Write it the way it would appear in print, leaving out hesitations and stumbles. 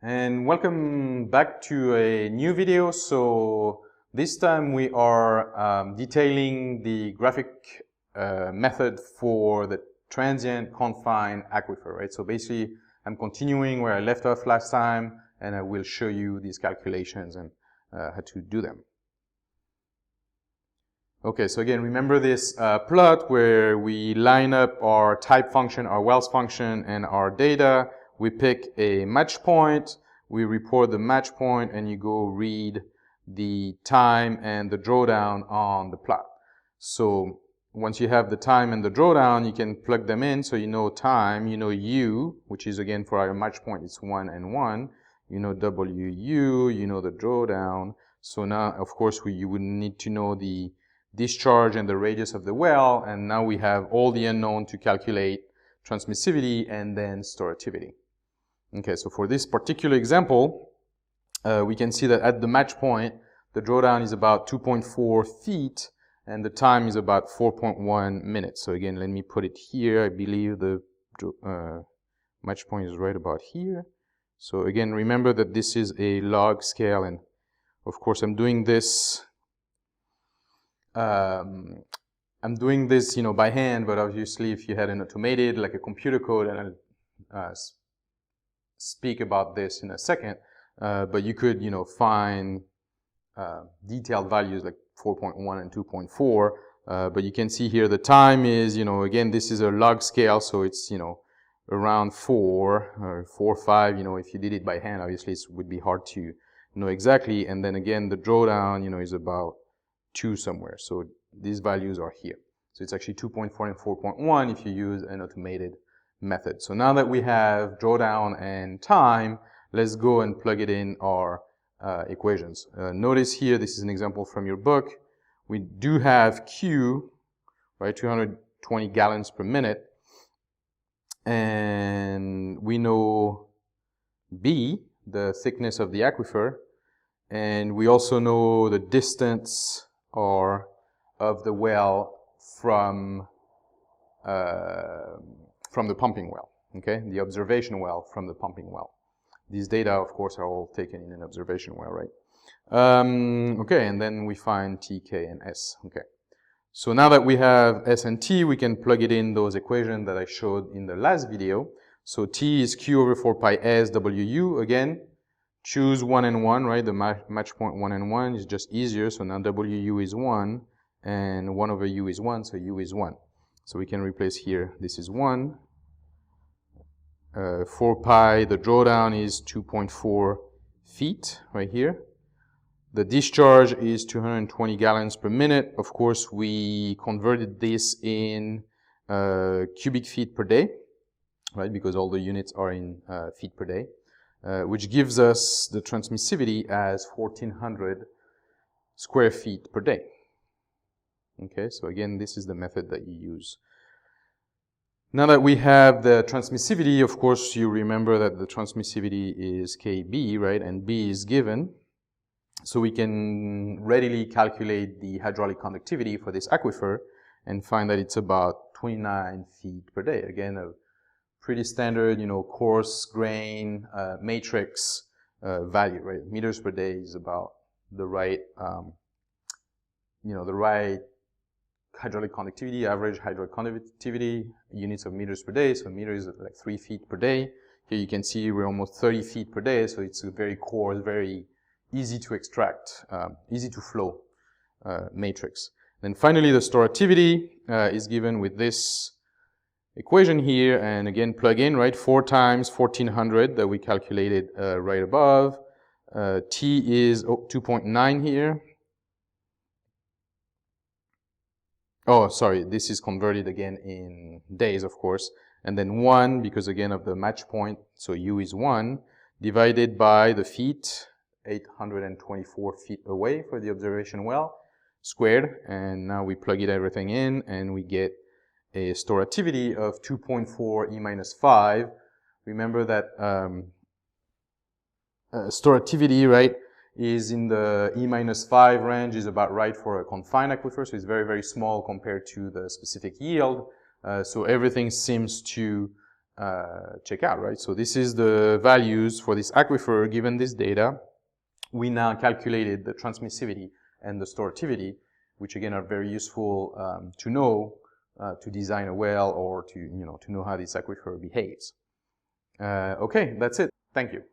And welcome back to a new video. So this time we are detailing the graphic method for the transient confined aquifer, right? So basically I'm continuing where I left off last time, and I will show you these calculations and how to do them. Okay, so again, remember this plot where we line up our type function, our Wells function, and our data. We pick a match point, we report the match point, and you go read the time and the drawdown on the plot. So once you have the time and the drawdown, you can plug them in. So you know time, you know U, which is again for our match point, it's 1 and 1. You know WU, you know the drawdown. So now, of course, you would need to know the discharge and the radius of the well, and now we have all the unknown to calculate transmissivity and then storativity. Okay, so for this particular example, we can see that at the match point, the drawdown is about 2.4 feet, and the time is about 4.1 minutes. So again, let me put it here. I believe the match point is right about here. So again, remember that this is a log scale, and of course I'm doing this by hand, but obviously if you had an automated, like a computer code, and I'll speak about this in a second, but you could, find detailed values like 4.1 and 2.4, but you can see here the time is, again, this is a log scale, so it's, around 4 or 4 or 5, if you did it by hand, obviously it would be hard to know exactly, and then again, the drawdown, is about 2 somewhere. So these values are here. So it's actually 2.4 and 4.1 if you use an automated method. So now that we have drawdown and time, let's go and plug it in our equations. Notice here, this is an example from your book. We do have Q, right, 220 gallons per minute. And we know B, the thickness of the aquifer. And we also know the distance of the well from the pumping well, okay? The observation well from the pumping well. These data, of course, are all taken in an observation well, right? Okay, and then we find T, K, and S, okay? So now that we have S and T, we can plug it in those equations that I showed in the last video. So T is Q over 4 pi S WU, again. Choose 1 and 1, right? The match point 1 and 1 is just easier. So now WU is 1 and 1 over U is 1, so U is 1. So we can replace here, this is 1. 4 pi, the drawdown is 2.4 feet right here. The discharge is 220 gallons per minute. Of course, we converted this in cubic feet per day, right? Because all the units are in feet per day. Which gives us the transmissivity as 1,400 square feet per day. Okay, so again, this is the method that you use. Now that we have the transmissivity, of course, you remember that the transmissivity is KB, right? And B is given. So we can readily calculate the hydraulic conductivity for this aquifer and find that it's about 29 feet per day. Again, a pretty standard, coarse grain matrix value, right? Meters per day is about the right, the right hydraulic conductivity, average hydraulic conductivity, units of meters per day. So meters is like 3 feet per day. Here you can see we're almost 30 feet per day, so it's a very coarse, very easy to extract, easy to flow matrix. Then finally, the storativity is given with this equation here, and again plug in, right? 4 times 1,400 that we calculated right above. T is 2.9 here. Oh, sorry, this is converted again in days, of course. And then 1, because again of the match point, so U is 1, divided by the feet, 824 feet away for the observation well, squared. And now we plug everything in, and we get a storativity of 2.4 E minus 5. Remember that storativity, right, is in the E minus 5 range, is about right for a confined aquifer, so it's very, very small compared to the specific yield. So everything seems to check out, right? So this is the values for this aquifer given this data. We now calculated the transmissivity and the storativity, which again are very useful to know to design a well or to know how this aquifer behaves. Okay, that's it. Thank you.